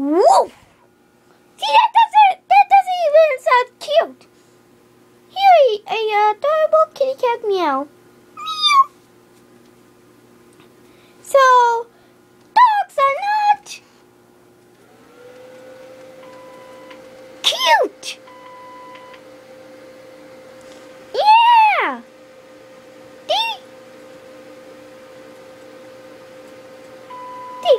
Woof! See, that doesn't even sound cute. Here, a adorable kitty cat meow. Meow. So, dogs are not cute. Yeah. They